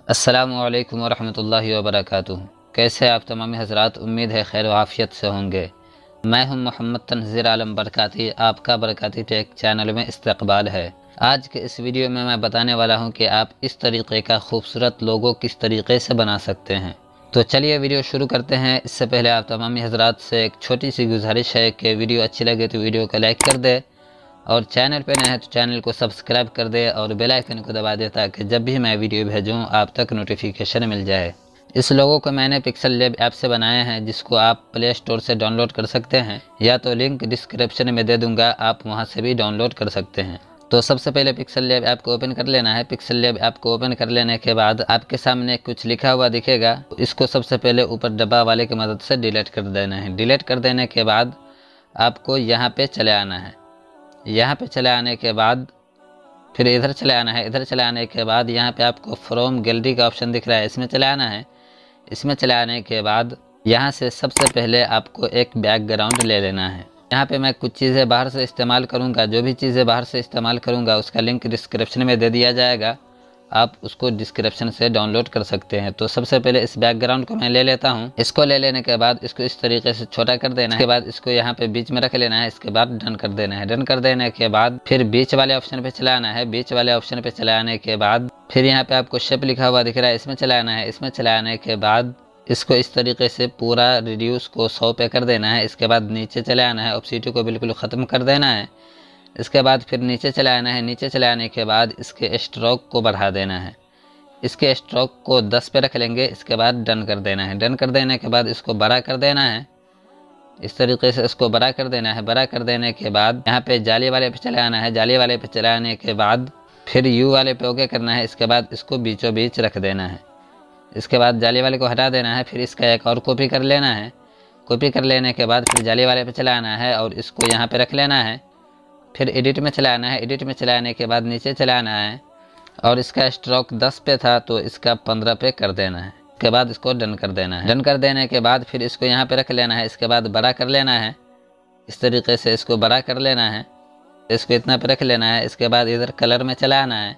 अस्सलामुअलैकुम वरहमतुल्लाहि वबरकातुहू। कैसे आप तमाम हज़रात, उम्मीद है खैर आफ़ियत से होंगे। मैं हूं मोहम्मद तनज़ीर आलम बरकाती, आपका बरकाती टेक चैनल में इस्तकबाल है। आज के इस वीडियो में मैं बताने वाला हूं कि आप इस तरीक़े का खूबसूरत लोगो किस तरीक़े से बना सकते हैं। तो चलिए वीडियो शुरू करते हैं। इससे पहले आप तमाम हज़रात से एक छोटी सी गुजारिश है कि वीडियो अच्छी लगे तो वीडियो को लाइक कर दे और चैनल पे नए हैं तो चैनल को सब्सक्राइब कर दे और बेल आइकन को दबा दे ताकि जब भी मैं वीडियो भेजूं आप तक नोटिफिकेशन मिल जाए। इस लोगो को मैंने पिक्सल लैब ऐप से बनाया है, जिसको आप प्ले स्टोर से डाउनलोड कर सकते हैं या तो लिंक डिस्क्रिप्शन में दे दूंगा, आप वहां से भी डाउनलोड कर सकते हैं। तो सबसे पहले पिक्सल लैब ऐप को ओपन कर लेना है। पिक्सल लैब ऐप को ओपन कर लेने के बाद आपके सामने कुछ लिखा हुआ दिखेगा, इसको सबसे पहले ऊपर डब्बा वाले की मदद से डिलीट कर देना है। डिलीट कर देने के बाद आपको यहाँ पे चले आना है। यहाँ पे चले आने के बाद फिर इधर चले आना है। इधर चले आने के बाद यहाँ पे आपको फ्रॉम गैलरी का ऑप्शन दिख रहा है, इसमें चले आना है। इसमें चले आने के बाद यहाँ से सबसे पहले आपको एक बैकग्राउंड ले लेना है। यहाँ पे मैं कुछ चीज़ें बाहर से इस्तेमाल करूँगा, जो भी चीज़ें बाहर से इस्तेमाल करूँगा उसका लिंक डिस्क्रिप्शन में दे दिया जाएगा, आप उसको डिस्क्रिप्शन से डाउनलोड कर सकते हैं। तो सबसे पहले इस बैकग्राउंड को मैं ले लेता हूँ। इसको ले लेने के बाद इसको इस तरीके से छोटा कर देना है। इसके बाद इसको यहाँ पे बीच में रख लेना है। इसके बाद डन कर देना है। डन कर देने के बाद फिर बीच वाले ऑप्शन पे चला आना है। बीच वाले ऑप्शन पे चला आने के बाद फिर यहाँ पे आपको शेप लिखा हुआ दिख रहा है, इसमें चला आना है। इसमें चला आने के बाद इसको इस तरीके से पूरा रिड्यूस को 100 पे कर देना है। इसके बाद नीचे चले आना है, ऑप्सिटी को बिल्कुल ख़त्म कर देना है। इसके बाद फिर नीचे चले आना है। नीचे चले आने के बाद इसके स्ट्रोक को बढ़ा देना है। इसके स्ट्रोक को 10 पे रख लेंगे। इसके बाद डन कर देना है। डन कर देने के बाद इसको बड़ा कर देना है। इस तरीके से इसको बड़ा कर देना है। बड़ा कर देने के बाद यहाँ पे जाली वाले पे चले आना है। जाली वाले पे चले आने के बाद फिर यू वाले पे ओके करना है। इसके बाद इसको बीचों बीच रख देना है। इसके बाद जाली वाले को हटा देना है। फिर इसका एक और कॉपी कर लेना है। कॉपी कर लेने के बाद फिर जाली वाले पे चला आना है और इसको यहाँ पे रख लेना है। फिर एडिट में चला आना है। एडिट में चला आने के बाद नीचे चला आना है और इसका स्ट्रोक 10 पे था तो इसका 15 पे कर देना है। उसके बाद इसको डन कर देना है। डन कर देने के बाद फिर इसको यहाँ पे रख लेना है। इसके बाद बड़ा कर लेना है। इस तरीके से इसको बड़ा कर लेना है। इसको इतना पे रख लेना है। इसके बाद इधर कलर में चला आना है।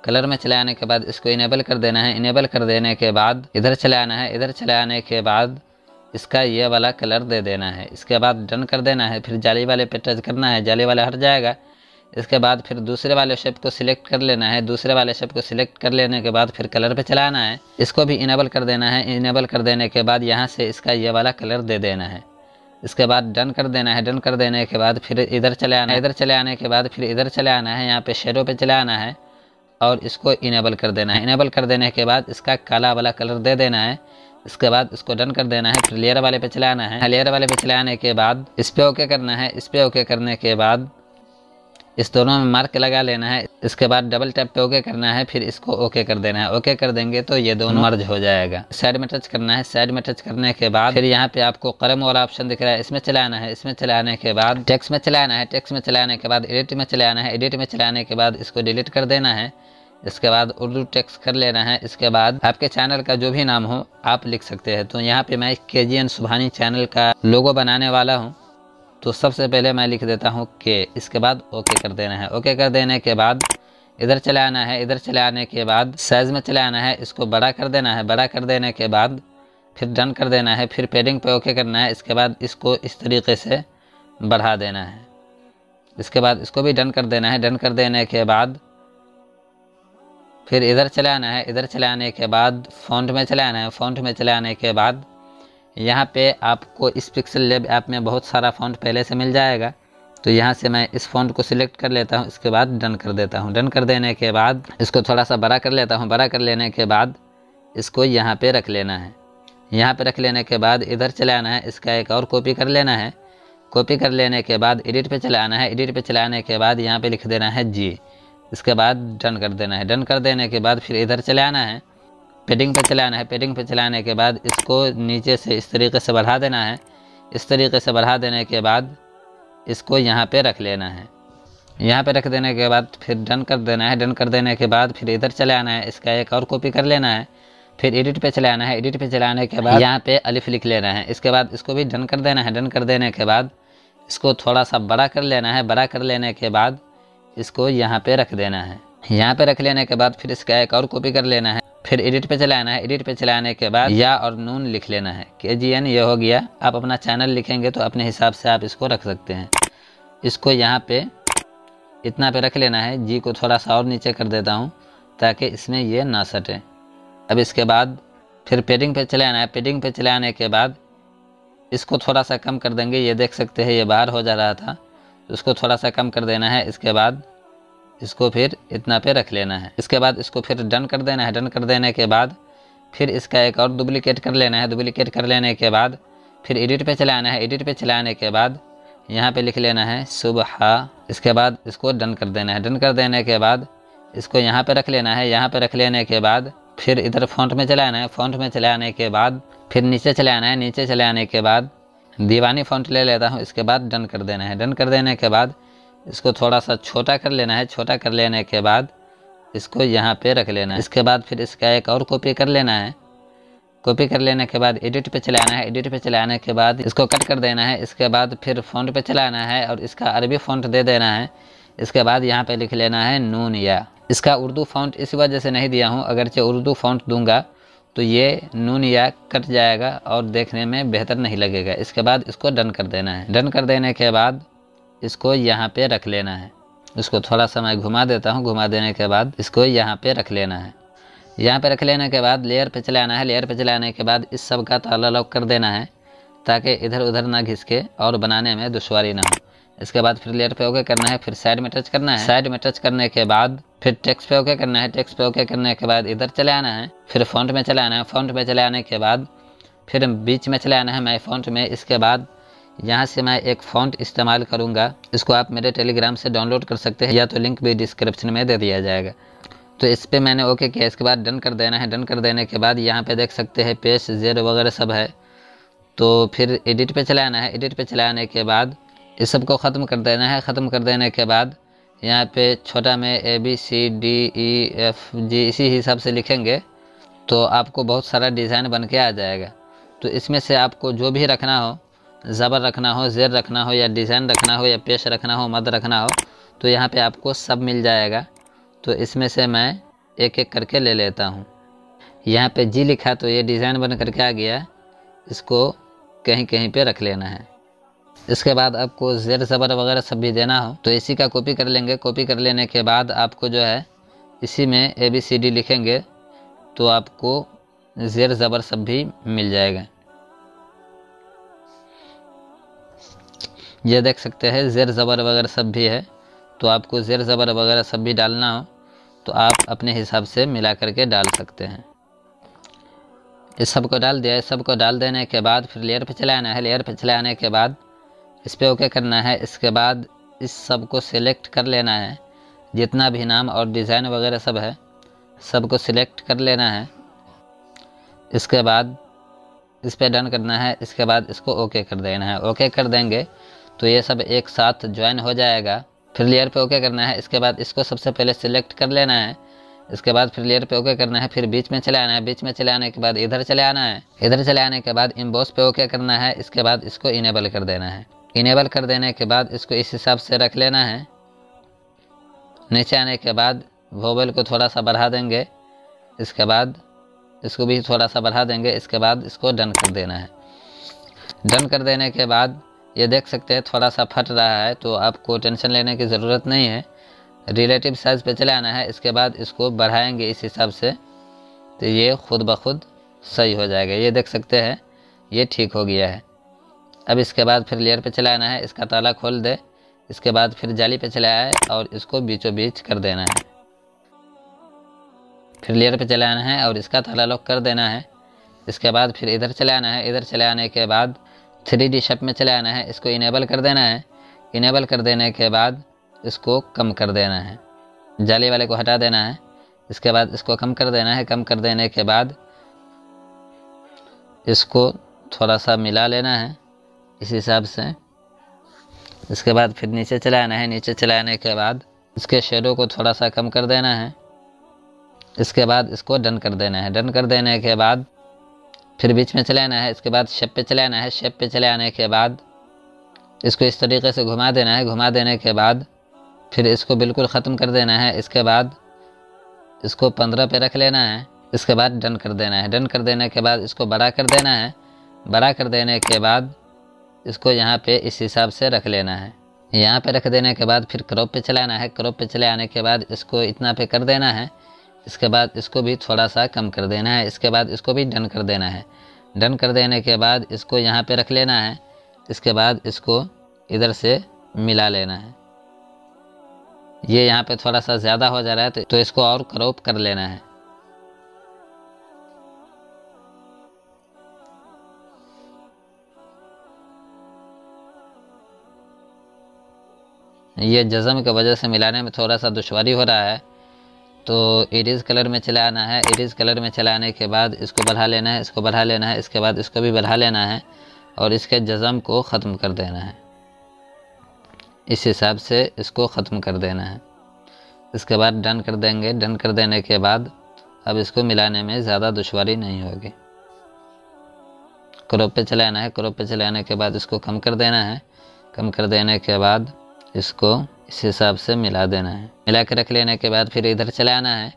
कलर में चले आने के बाद इसको इनेबल कर देना है। इनेबल कर देने के बाद इधर चले आना है। इधर चले आने के बाद इसका ये वाला कलर दे देना है। इसके बाद डन कर देना है। फिर जाली वाले पे टच करना है, जाली वाला हट जाएगा। इसके बाद फिर दूसरे वाले शेप को सिलेक्ट कर लेना है। दूसरे वाले शेप को सिलेक्ट कर लेने के बाद फिर कलर पे चलाना है। इसको भी इनेबल कर देना है। इनेबल कर देने के बाद यहाँ से इसका ये वाला कलर दे देना है। इसके बाद डन कर देना है। डन कर देने के बाद फिर इधर चले आना है। इधर चले आने के बाद फिर इधर चले आना है। यहाँ पे शेडो पे चले आना है और इसको इनेबल कर देना है। इनेबल कर देने के बाद इसका काला वाला कलर दे देना है। इसके बाद इसको डन कर देना है। फिर लेयर वाले पे चलाना है। लेयर वाले पे चलाने के बाद इस पे ओके करना है। इस पे ओके करने के बाद इस दोनों में मार्क लगा लेना है। इसके बाद डबल टैप पे ओके करना है। फिर इसको ओके कर देना है। ओके कर देंगे तो ये दोनों मर्ज हो जाएगा। साइड में टच करना है। साइड में टच करने के बाद फिर यहाँ पे आपको कलम वाला ऑप्शन दिख रहा है, इसमें चलाना है। इसमें चलाने के बाद टेक्स्ट में चलाना है। टेक्स्ट में चलाने के बाद एडिट में चलाना है। एडिट में चलाने के बाद इसको डिलीट कर देना है। इसके बाद उर्दू टेक्स्ट कर लेना है। इसके बाद आपके चैनल का जो भी नाम हो आप लिख सकते हैं। तो यहाँ पे मैं KGN सुभानी चैनल का लोगो बनाने वाला हूँ, तो सबसे पहले मैं लिख देता हूँ के। इसके बाद ओके कर देना है। ओके कर देने के बाद इधर चले आना है। इधर चले आने के बाद साइज में चले आना है। इसको बड़ा कर देना है। बड़ा कर देने के बाद फिर डन कर देना है। फिर पेडिंग पे ओके करना है। इसके बाद इसको इस तरीके से बढ़ा देना है। इसके बाद इसको भी डन कर देना है। डन कर देने के बाद फिर इधर चले आना है। इधर चले आने के बाद फ़ॉन्ट में चले आना है। फ़ॉन्ट में चले आने के बाद यहाँ पे आपको इस पिक्सल लैब ऐप में बहुत सारा फ़ॉन्ट पहले से मिल जाएगा, तो यहाँ से मैं इस फ़ॉन्ट को सिलेक्ट कर लेता हूँ। इसके बाद डन कर देता हूँ। डन कर देने के बाद इसको थोड़ा सा बड़ा कर लेता हूँ। बड़ा कर लेने के बाद इसको यहाँ पे रख लेना है। यहाँ पे रख लेने के बाद इधर चले आना है। इसका एक और कॉपी कर लेना है। कॉपी कर लेने के बाद एडिट पे चले आना है। एडिट पे चलाने के बाद यहाँ पे लिख देना है G। इसके बाद डन कर देना है। डन कर देने के बाद फिर इधर चले आना है। पेडिंग पे चलाना है। पेडिंग पे चलाने के बाद इसको नीचे से इस तरीके से बढ़ा देना है। इस तरीके से बढ़ा देने के बाद इसको यहाँ पे रख लेना है। यहाँ पे रख देने के बाद फिर डन कर देना है। डन कर देने के बाद फिर इधर चले आना है। इसका एक और कॉपी कर लेना है। फिर एडिट पे चलाना है। एडिट पे चलाने के बाद यहाँ पे अलिफ लिख लेना है। इसके बाद इसको भी डन कर देना है। डन कर देने के बाद इसको थोड़ा सा बड़ा कर लेना है। बड़ा कर लेने के बाद इसको यहाँ पे रख देना है। यहाँ पे रख लेने के बाद फिर इसका एक और कॉपी कर लेना है, फिर एडिट पे चले आना है। एडिट पे चले आने के बाद या और नून लिख लेना है, KGN ये हो गया। आप अपना चैनल लिखेंगे तो अपने हिसाब से आप इसको रख सकते हैं। इसको यहाँ पे इतना पे रख लेना है। जी को थोड़ा सा और नीचे कर देता हूँ ताकि इसमें ये ना सटे। अब इसके बाद फिर पेडिंग पे चले आना है। पेडिंग पे चले आने के बाद इसको थोड़ा सा कम कर देंगे। ये देख सकते हैं ये बाहर हो जा रहा था, तो इसको थोड़ा सा कम कर देना है। इसके बाद इसको फिर इतना पे रख लेना है। इसके बाद इसको फिर डन कर देना है। डन कर देने के बाद फिर इसका एक और डुप्लीकेट कर लेना है। डुप्लीकेट कर लेने के बाद फिर एडिट पे चले आना है। एडिट पे चले आने के बाद यहाँ पे लिख लेना है सुबह। इसके बाद इसको डन कर देना है। डन कर देने के बाद इसको यहाँ पे रख लेना है। यहाँ पे रख लेने के बाद फिर इधर फ़ॉन्ट में चले आना है। फ़ॉन्ट में चले आने के बाद फिर नीचे चले आना है। नीचे चले आने के बाद दीवानी फ़ॉन्ट ले लेता हूँ। इसके बाद डन कर देना है। डन कर देने के बाद इसको थोड़ा सा छोटा कर लेना है। छोटा कर लेने के बाद इसको यहाँ पे रख लेना है। इसके बाद फिर इसका एक और कॉपी कर लेना है। कॉपी कर लेने के बाद एडिट पे चले आना है। एडिट पे चले आने के बाद इसको कट कर देना है। इसके बाद फिर फ़ॉन्ट पे चला आना है और इसका अरबी फ़ॉन्ट दे देना है। इसके बाद यहाँ पे लिख लेना है नून या। इसका उर्दू फ़ॉन्ट इस वजह से नहीं दिया हूँ, अगरचे उर्दू फ़ॉन्ट दूंगा तो ये नून या कट जाएगा और देखने में बेहतर नहीं लगेगा। इसके बाद इसको डन कर देना है। डन कर देने के बाद इसको यहाँ पे रख लेना है। इसको थोड़ा सा मैं घुमा देता हूँ। घुमा देने के बाद इसको यहाँ पे रख लेना है। यहाँ पे रख लेने के बाद लेयर पे चले आना है। लेयर पे चले आने के बाद इस सब का ताला लॉक कर देना है ताकि इधर उधर ना घिसके और बनाने में दुश्वारी ना हो। इसके बाद फिर लेयर पे ओके करना है। फिर साइड में टच करना है। साइड में टच करने के बाद फिर टेक्स्ट पे ओके करना है। टेक्स्ट पे ओके करने के बाद इधर चले आना है। फिर फ़ॉन्ट में चले आना है। फ़ॉन्ट में चले आने के बाद फिर बीच में चले आना है माय फ़ॉन्ट में। इसके बाद यहाँ से मैं एक फ़ॉन्ट इस्तेमाल करूँगा। इसको आप मेरे टेलीग्राम से डाउनलोड कर सकते हैं या तो लिंक भी डिस्क्रिप्शन में दे दिया जाएगा। तो इस पर मैंने ओके किया। इसके बाद डन कर देना है। डन कर देने के बाद यहाँ पे देख सकते हैं पेज जेड वगैरह सब है। तो फिर एडिट पे चले आना है। एडिट पे चले आने के बाद इस सब को ख़त्म कर देना है। ख़त्म कर देने के बाद यहाँ पे छोटा में ABCDEFG इसी हिसाब से लिखेंगे तो आपको बहुत सारा डिज़ाइन बन के आ जाएगा। तो इसमें से आपको जो भी रखना हो, ज़बर रखना हो, ज़ेर रखना हो, या डिज़ाइन रखना हो, या पेश रखना हो, मद रखना हो, तो यहाँ पे आपको सब मिल जाएगा। तो इसमें से मैं एक एक करके ले लेता हूँ। यहाँ पे जी लिखा तो ये डिज़ाइन बन करके आ गया। इसको कहीं कहीं पे रख लेना है। इसके बाद आपको ज़ेर ज़बर वगैरह सब भी देना हो तो इसी का कॉपी कर लेंगे। कॉपी कर लेने के बाद आपको जो है इसी में ABCD लिखेंगे तो आपको ज़ेर ज़बर सब भी मिल जाएगा। ये देख सकते हैं ज़ेर ज़बर वगैरह सब भी है। तो आपको ज़ेर ज़बर वगैरह सब भी डालना हो तो आप अपने हिसाब से मिला करके डाल सकते हैं। इस सब को डाल दिया। इस सब को डाल देने के बाद फिर लेयर पे चले आना है। लेयर पे चले आने के बाद इस पर ओके करना है। इसके बाद इस सब को सिलेक्ट कर लेना है। जितना भी नाम और डिज़ाइन वगैरह सब है सबको सिलेक्ट कर लेना है। इसके बाद इस पर डन करना है। इसके बाद इसको ओके कर देना है। ओके कर देंगे तो ये सब एक साथ ज्वाइन हो जाएगा। फिर लेयर पे ओके करना है। इसके बाद इसको सबसे पहले सिलेक्ट कर लेना है। इसके बाद फिर लेयर पे ओके करना है। फिर बीच में चले आना है। बीच में चले आने के बाद इधर चले आना है। इधर चले आने के बाद इम्बॉस पे ओके करना है। इसके बाद इसको इनेबल कर देना है। इनेबल कर देने के बाद इसको इस हिसाब से रख लेना है। नीचे आने के बाद वोवेल को थोड़ा सा बढ़ा देंगे। इसके बाद इसको भी थोड़ा सा बढ़ा देंगे। इसके बाद इसको डन कर देना है। डन कर देने के बाद ये देख सकते हैं थोड़ा सा फट रहा है तो आपको टेंशन लेने की ज़रूरत नहीं है। रिलेटिव साइज़ पे चले आना है। इसके बाद इसको बढ़ाएंगे इस हिसाब से तो ये खुद ब खुद सही हो जाएगा। ये देख सकते हैं ये ठीक हो गया है। अब इसके बाद फिर लेयर पे चले आना है। इसका ताला खोल दे। इसके बाद फिर जाली पे चले आए और इसको बीचों बीच कर देना है। फिर लेयर पे चले आना है और इसका ताला लॉक कर देना है। इसके बाद फिर इधर चले आना है। इधर चले आने के बाद 3D शेप में चले आना है। इसको इनेबल कर देना है। इनेबल कर देने के बाद इसको कम कर देना है। जाली वाले को हटा देना है। इसके बाद इसको कम कर देना है। कम कर देने के बाद इसको थोड़ा सा मिला लेना है इस हिसाब से। इसके बाद फिर नीचे चले आना है। नीचे चले आने के बाद इसके शेडो को थोड़ा सा कम कर देना है। इसके बाद इसको डन कर देना है। डन कर देने के बाद फिर बीच में चले आना है। इसके बाद शेप पे चले आना है। शेप पे चले आने के बाद इसको इस तरीके से घुमा देना है। घुमा देने के बाद फिर इसको बिल्कुल ख़त्म कर देना है। इसके बाद इसको 15 पे रख लेना है। इसके बाद डन कर देना है। डन कर देने के बाद इसको बड़ा कर देना है। बड़ा कर देने के बाद इसको यहाँ पे इस हिसाब से रख लेना है। यहाँ पे रख देने के बाद फिर क्रॉप पे चलाना है। क्रॉप पे चले आने के बाद इसको इतना पे कर देना है। इसके बाद इसको भी थोड़ा सा कम कर देना है। इसके बाद इसको भी डन कर देना है। डन कर देने के बाद इसको यहाँ पे रख लेना है। इसके बाद इसको इधर से मिला लेना है। ये यहाँ पे थोड़ा सा ज़्यादा हो जा रहा है तो इसको और क्रॉप कर लेना है। ये जज़म की वजह से मिलाने में थोड़ा सा दुश्वारी हो रहा है, तो इरेज कलर में चला आना है। इरेज कलर में चलाने के बाद इसको बढ़ा लेना है। इसको बढ़ा लेना है। इसके बाद इसको भी बढ़ा लेना है और इसके जज़म को ख़त्म कर देना है। इस हिसाब से इसको ख़त्म कर देना है। इसके बाद डन कर देंगे। डन कर देने के बाद अब इसको मिलाने में ज़्यादा दुश्वारी नहीं होगी। क्रॉप पे चलाना है। क्रॉप पे चलाने के बाद इसको कम कर देना है। कम कर देने के बाद इसको इस हिसाब से मिला देना है। मिला के रख लेने के बाद फिर इधर चलाना है।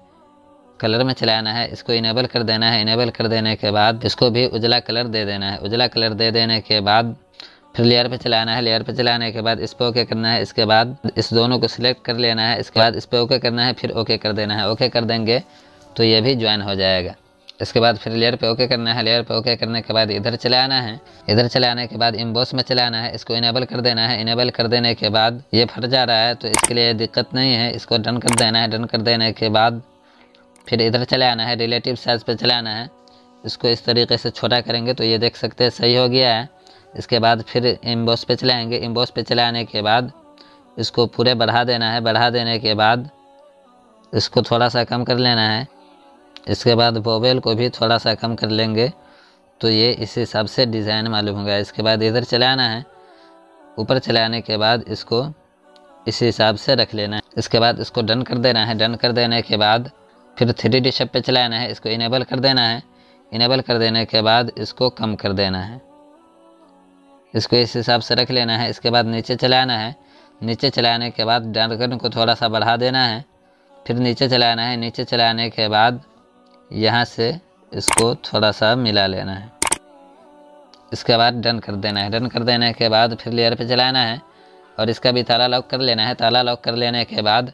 कलर में चलाना है। इसको इनेबल कर देना है। इनेबल कर देने के बाद इसको भी उजला कलर दे देना है। उजला कलर दे देने के बाद फिर लेयर पे चलाना है। लेयर पे चलाने के बाद इस पर ओके करना है। इसके बाद इस दोनों को सिलेक्ट कर लेना है। इसके बाद इस पर ओके करना है। फिर ओके कर देना है। ओके कर देंगे तो ये भी ज्वाइन हो जाएगा। इसके बाद फिर लेयर पे ओके करना है। लेयर पे ओके करने के बाद इधर चले आना है। इधर चले आने के बाद इम्बॉस में चलाना है। इसको इनेबल कर देना है। इनेबल कर देने के बाद ये फट जा रहा है तो इसके लिए दिक्कत नहीं है। इसको डन कर देना है। डन कर देने के बाद फिर इधर चले आना है। रिलेटिव साइज़ पे चलाना है। इसको इस तरीके से छोटा करेंगे तो ये देख सकते हैं सही हो गया है। इसके बाद फिर इम्बॉस पे चलाएँगे। इम्बॉस पे चलाने के बाद इसको पूरे बढ़ा देना है। बढ़ा देने के बाद इसको थोड़ा सा कम कर लेना है। इसके बाद वोवेल को भी थोड़ा सा कम कर लेंगे तो ये इस हिसाब से डिज़ाइन मालूम होगा। इसके बाद इधर चलाना है। ऊपर चलाने के बाद इसको इस हिसाब से रख लेना है। इसके बाद इसको डन कर देना है। डन कर देने के बाद फिर 3D शेप पे चलाना है। इसको इनेबल कर देना है। इनेबल कर देने के बाद इसको कम कर देना है। इसको इस हिसाब से रख लेना है। इसके बाद नीचे चलाना है। नीचे चलाने के बाद ड्रैगन को थोड़ा सा बढ़ा देना है। फिर नीचे चलाना है। नीचे चलाने के बाद यहाँ से इसको थोड़ा सा मिला लेना है। इसके बाद डन कर देना है। डन कर देने के बाद फिर लेयर पे चलाना है और इसका भी ताला लॉक कर लेना है। ताला लॉक कर लेने के बाद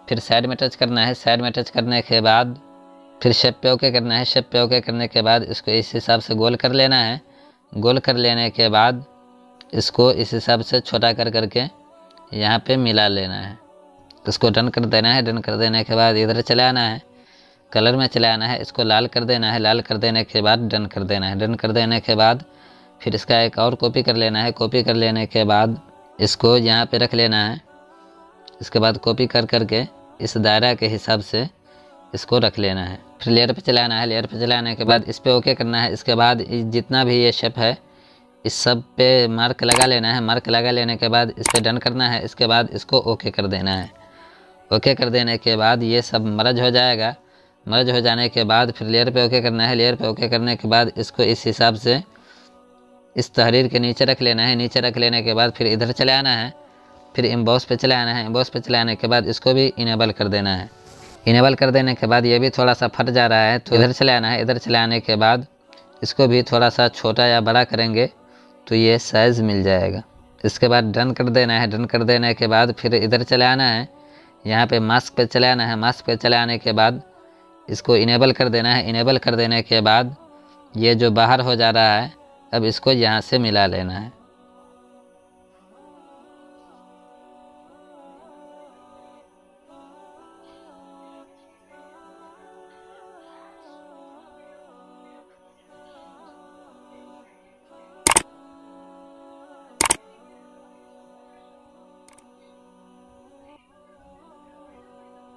फिर साइड में टच करना है। साइड में टच करने के बाद फिर शेप पे ओके करना है। शेप पे ओके करने के बाद इसको इस हिसाब से गोल कर लेना है। गोल कर लेने के बाद इसको इस हिसाब से छोटा कर करके यहाँ पे मिला लेना है। इसको डन कर देना है। डन कर देने के बाद इधर चलाना है। कलर में चलाना है। इसको लाल कर देना है। लाल कर देने के बाद डन कर देना है। डन कर देने के बाद फिर इसका एक और कॉपी कर लेना है। कॉपी कर लेने के बाद इसको यहाँ पे रख लेना है। इसके बाद कॉपी कर करके इस दायरा के हिसाब से इसको रख लेना है। फिर लेयर पे चलाना है। लेयर पे चलाने के बाद इस पर ओके करना है। इसके बाद जितना भी ये शेप है इस सब पे मार्क लगा लेना है। मार्क लगा लेने के बाद इस पर डन करना है। इसके बाद इसको ओके कर देना है। ओके कर देने के बाद ये सब मर्ज हो जाएगा। मर्ज हो जाने के बाद फिर लेयर पे ओके करना है। लेयर पे ओके करने के बाद इसको इस हिसाब से इस तहरीर के नीचे रख लेना है। नीचे रख लेने के बाद फिर इधर चले आना है। फिर इम्बॉस पे चले आना है। इम्बॉस पे चलाने के बाद इसको भी इनेबल कर देना है। इनेबल कर देने के बाद ये भी थोड़ा सा फट जा रहा है तो इधर चले आना है। इधर चले आने के बाद इसको भी थोड़ा सा छोटा या बड़ा करेंगे तो ये साइज़ मिल जाएगा। इसके बाद डन कर देना है। डन कर देने के बाद फिर इधर चले आना है। यहाँ पे मास्क पे चले आना है। मास्क पे चले आने के बाद इसको इनेबल कर देना है। इनेबल कर देने के बाद ये जो बाहर हो जा रहा है अब इसको यहाँ से मिला लेना है।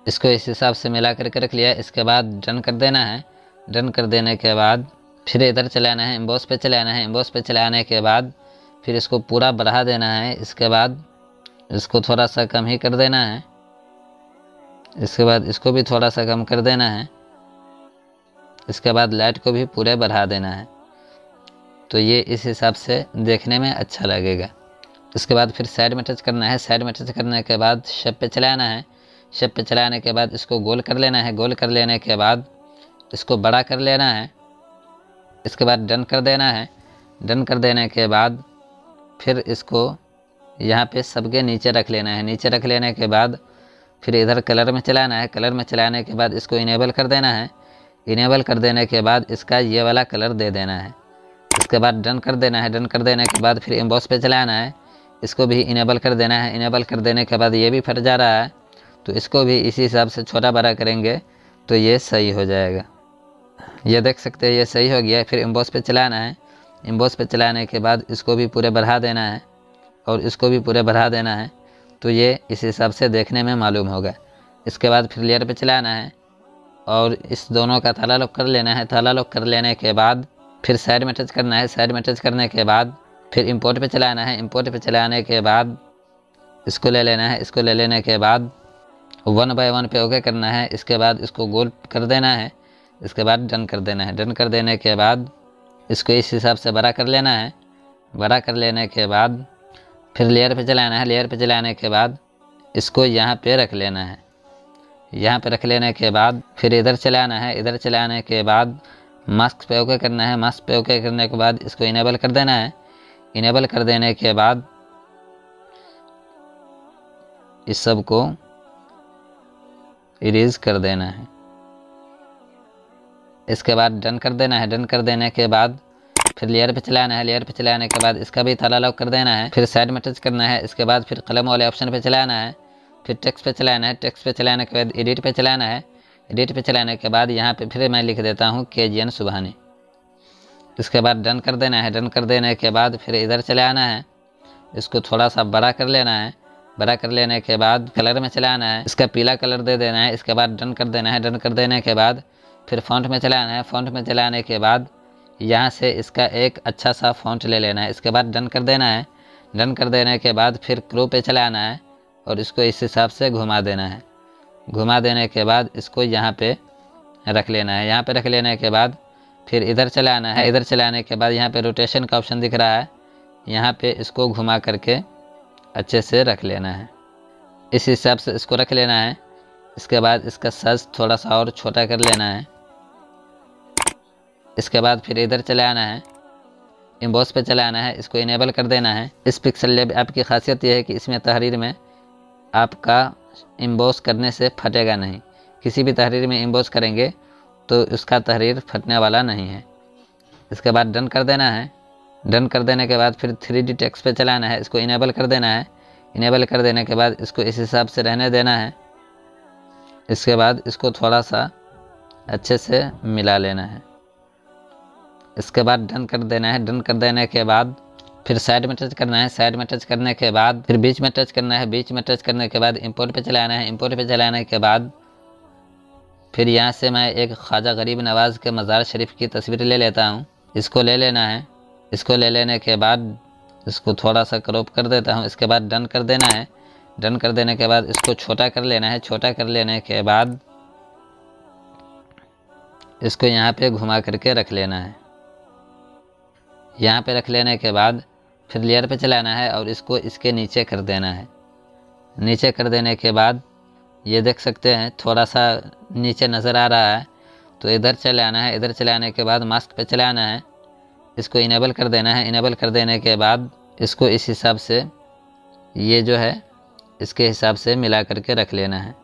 इसको इस हिसाब से मिला करके रख लिया। इसके बाद डन कर देना है। डन कर देने के बाद फिर इधर चलाना है। इम्बॉस पे चलाना है। इम्बॉस पे चलाने के बाद फिर इसको पूरा बढ़ा देना है। इसके बाद इसको थोड़ा सा कम ही कर देना है। इसके बाद इसको भी थोड़ा सा कम कर देना है। इसके बाद लाइट को भी पूरे बढ़ा देना है तो ये इस हिसाब से देखने में अच्छा लगेगा। इसके बाद फिर साइड में टच करना है। साइड में टच करने के बाद शेप पे चलाना है। शेप पे चलाने के बाद इसको गोल कर लेना है। गोल कर लेने के बाद इसको बड़ा कर लेना है। इसके बाद डन कर देना है। डन कर देने के बाद फिर इसको यहाँ पे सबके नीचे रख लेना है। नीचे रख लेने के बाद फिर इधर कलर में चलाना है। कलर में चलाने के बाद इसको इनेबल कर देना है। इनेबल कर देने के बाद इसका ये वाला कलर दे देना है। इसके बाद डन कर देना है। डन कर देने के बाद फिर एम्बॉस पे चलाना है। इसको भी इनेबल कर देना है। इनेबल कर देने के बाद ये भी फट जा रहा है, तो इसको भी इसी हिसाब से छोटा बड़ा करेंगे तो ये सही हो जाएगा। ये देख सकते हैं ये सही हो गया। फिर एम्बॉस पे चलाना है। एम्बॉस पे चलाने के बाद इसको भी पूरे बढ़ा देना है और इसको भी पूरे बढ़ा देना है, तो ये इस हिसाब से देखने में मालूम होगा। इसके बाद फिर लेयर पे चलाना है और इस दोनों का ताला लॉक कर लेना है। ताला लॉक कर लेने के बाद फिर साइड में टच करना है। साइड में टच करने के बाद फिर इंपोर्ट पे चलाना है। इंपोर्ट पे चलाने के बाद इसको ले लेना है। इसको ले लेने के बाद 1 बाय 1 पे ओके करना है। इसके बाद इसको गोल कर देना है। इसके बाद डन कर देना है। डन कर देने के बाद इसको इस हिसाब से बड़ा कर लेना है। बड़ा कर लेने के बाद फिर लेयर पे चलाना है। लेयर पे चलाने के बाद इसको यहाँ पे रख लेना है। यहाँ पे रख लेने के बाद फिर इधर चलाना है। इधर चलाने के बाद मास्क पे ओके करना है। मास्क पे ओके करने के बाद इसको इनेबल कर देना है। इनेबल कर देने के बाद इस सब को इरेज कर देना है। इसके बाद डन कर देना है। डन कर देने के बाद फिर लेयर पे चलाना है। लेयर पे चलाने के बाद इसका भी ताला लॉक कर देना है। फिर साइड में टच करना है। इसके बाद फिर कलम वाले ऑप्शन पे चलाना है। फिर टेक्स्ट पे चलाना है। टेक्स्ट पे चलाने के बाद एडिट पे चलाना है। एडिट पे चलाने के बाद यहाँ पे फिर मैं लिख देता हूँ KGN सुभानी। इसके बाद डन कर देना है। डन कर देने के बाद फिर इधर चलाना है। इसको थोड़ा सा बड़ा कर लेना है। बड़ा कर लेने के बाद कलर में चलाना है। इसका पीला कलर दे देना है। इसके बाद डन कर देना है। डन कर देने के बाद फिर फॉन्ट में चलाना है। फॉन्ट में चलाने के बाद यहाँ से इसका एक अच्छा सा फॉन्ट ले लेना है। इसके बाद डन कर देना है। डन कर देने के बाद फिर क्रो पे चलाना है और इसको इस हिसाब से घुमा देना है। घुमा देने के बाद इसको यहाँ पे रख लेना है। यहाँ पे रख लेने के बाद फिर इधर चलाना है। इधर चलाने के बाद यहाँ पे रोटेशन का ऑप्शन दिख रहा है। यहाँ पे इसको घुमा करके अच्छे से रख लेना है। इस हिसाब से इसको रख लेना है। इसके बाद इसका साइज थोड़ा सा और छोटा कर लेना है। इसके बाद फिर इधर चलाना है। एम्बॉस पे चलाना है। इसको इनेबल कर देना है। इस पिक्सल लैब ऐप की खासियत यह है कि इसमें तहरीर में आपका एम्बॉस करने से फटेगा नहीं। किसी भी तहरीर में एम्बॉस करेंगे तो उसका तहरीर फटने वाला नहीं है। इसके बाद डन कर देना है। डन कर देने के बाद फिर 3D टेक्स्ट पे चलाना है। इसको इनेबल कर देना है। इनेबल कर देने के बाद इसको इस हिसाब से रहने देना है। इसके बाद इसको थोड़ा सा अच्छे से मिला लेना है। इसके बाद डन कर देना है। डन कर देने के बाद फिर साइड में टच करना है। साइड में टच करने के बाद फिर बीच में टच करना है। बीच में टच करने के बाद इंपोर्ट पे चलाना है। इंपोर्ट पे चलाने के बाद फिर यहाँ से मैं एक ख्वाजा गरीब नवाज़ के मज़ार शरीफ की तस्वीर ले लेता हूँ। इसको ले लेना है। इसको ले लेने के बाद इसको थोड़ा सा क्रॉप कर देता हूँ। इसके बाद डन कर देना है। डन कर देने के बाद इसको छोटा कर लेना है। छोटा कर लेने के बाद इसको यहाँ पे घुमा करके रख लेना है। यहाँ पे रख लेने के बाद फिर लेयर पे चलाना है और इसको इसके नीचे कर देना है। नीचे कर देने के बाद ये देख सकते हैं थोड़ा सा नीचे नज़र आ रहा है, तो इधर चलाना है। इधर चलाने के बाद मास्क पे चलाना है। इसको इनेबल कर देना है। इनेबल कर देने के बाद इसको इस हिसाब से ये जो है इसके हिसाब से मिला करके रख लेना है।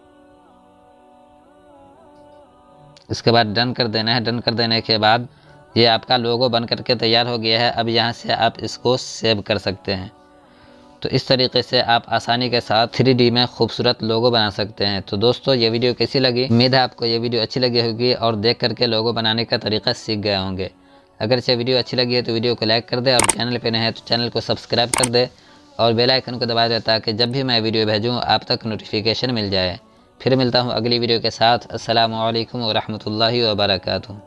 इसके बाद डन कर देना है। डन कर देने के बाद ये आपका लोगो बन करके तैयार हो गया है। अब यहाँ से आप इसको सेव कर सकते हैं। तो इस तरीके से आप आसानी के साथ 3D में खूबसूरत लोगो बना सकते हैं। तो दोस्तों ये वीडियो कैसी लगी? उम्मीद है आपको ये वीडियो अच्छी लगी होगी और देख करके लोगो बनाने का तरीका सीख गए होंगे। अगर ये वीडियो अच्छी लगी है तो वीडियो को लाइक कर दे और चैनल पे नए हैं तो चैनल को सब्सक्राइब कर दे और बेल आइकन को दबा दे ताकि जब भी मैं वीडियो भेजूँ आप तक नोटिफिकेशन मिल जाए। फिर मिलता हूँ अगली वीडियो के साथ। अस्सलामु अलैकुम व रहमतुल्लाहि व बरकातुहू।